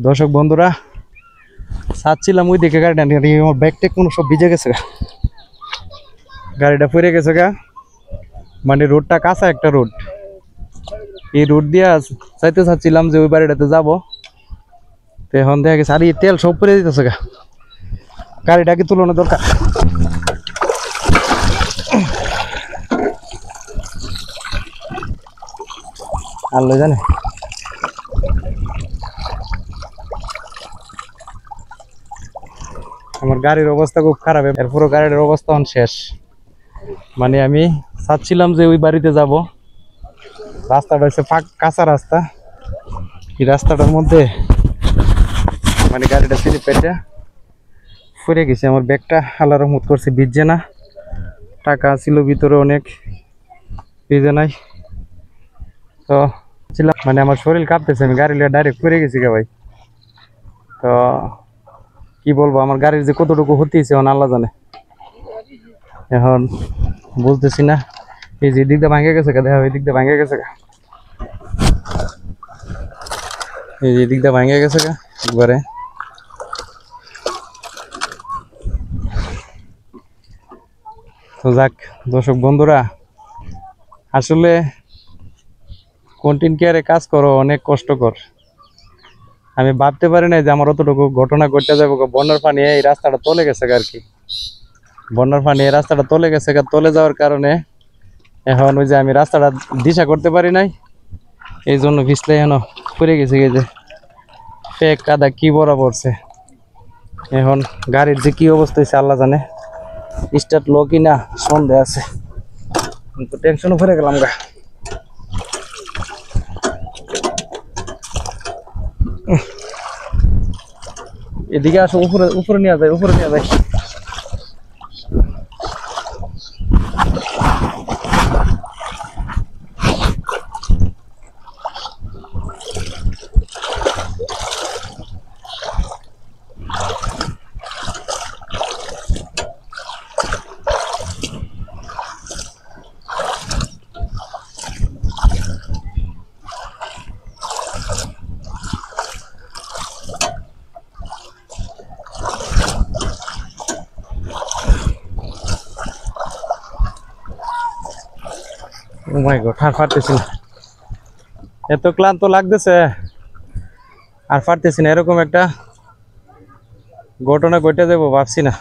দর্শক বন্ধুরা চাচ্ছিলাম ওই দিকে গাড়িটা নিয়ে, আমার ব্যাগ টেক কোনো সব ভিজে গেছে গা, গাড়িটা পড়ে গেছে গা। মানে রোডটা কাঁচা একটা রোড, এই রোড দিয়া চাইতে চাচ্ছিলাম যে ওই বাড়িটাতে যাবো, তো এখন দেখা গেছে আর এই তেল সব পরে দিতেছে গা, গাড়িটাকে তুলনা দরকার। আল্লাহ জানে আমার গাড়ির অবস্থা খুব খারাপ, এরপরও গাড়ির অবস্থা শেষ। মানে আমি চাচ্ছিলাম যে ওই বাড়িতে যাব, রাস্তাটা হচ্ছে কাঁচা রাস্তা, এই রাস্তাটার মধ্যে মানে গাড়িটা সিঁড়ি পেটে ফুরে গেছে। আমার ব্যাগটা আল্লাহ রহমত করছে ভিজছে না, টাকা ছিল ভিতরে অনেক, ভিজে নাই। তো মানে আমার শরীর কাঁপতেছে, আমি গাড়ি লিয়ে ডাইরেক্ট ফুরে গেছি গা ভাই। তো কি বলবো, আমার গাড়ির যে কতটুকু ক্ষতি হয়েছে এখন আল্লাহ জানে, এখন বলতেছি না। এই যে দিকটা ভাঙে গেছে গা, দেখা এই দিকটা ভাঙে গেছে গা, এই যে দিকটা ভাঙে গেছে গা একবারে। তো যাক দর্শক বন্ধুরা, আসলে কন্টেন্ট ক্রিয়েটরে কাজ করো অনেক কষ্টকর। আমি ভাবতে পারি না যে আমার অতটুকু ঘটনা ঘটতে যাবো। বন্যার পানি এই রাস্তাটা তলে গেছে আর কি, বন্যার পানি এই রাস্তাটা তলে গেছে, তলে যাওয়ার কারণে এখন ওই যে আমি রাস্তাটা দিশা করতে পারি নাই, এই জন্য পিছলে এখন পড়ে গেছে। এই যে পেক কাদা কি বড় পড়ছে, এখন গাড়ির যে কি অবস্থা হয়েছে আল্লাহ জানে। স্টার্ট লো কিনা সন্দেহ আছে, তো টেনশনও পড়ে গেলাম গা। এদিকে আসো, উপরে উপরে নিয়ে যায়, উপরে নিয়ে যায়। ও মাই গড, আর পারতেছি না, এত ক্লান্ত লাগতেছে, আর পারতেছি না। এরকম একটা ঘটনা ঘটে যাবো ভাবছি না।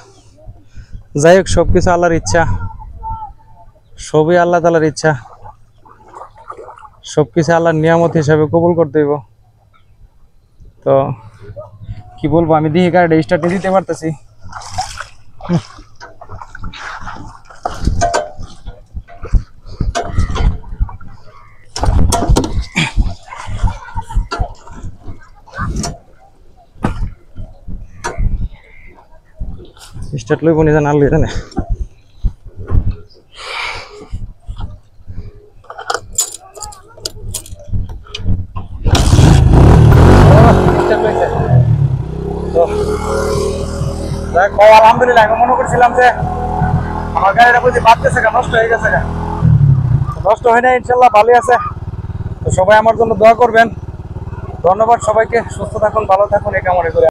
যাই হোক, সবকিছু আল্লাহর ইচ্ছা, সবই আল্লাহ তাআলার ইচ্ছা, সবকিছু আল্লাহর নিয়ামত হিসাবে কবুল করতে হইব। তো কি বলবো, আমি দিকে গাড়িটা স্টার্ট দিতে পারতেছি। স্টার্ট লইব নি জানা, আল্লাহ জানে। আলহামদুলিল্লাহ, আমি মনে করছিলাম যে আমার গাড়িটা বুঝি বাড়তেছে, নষ্ট হয়ে গেছে, নষ্ট হয় না, ইনশাল্লাহ ভালোই আছে। তো সবাই আমার জন্য দোয়া করবেন। ধন্যবাদ সবাইকে, সুস্থ থাকুন, ভালো থাকুন, এই কামনা করে।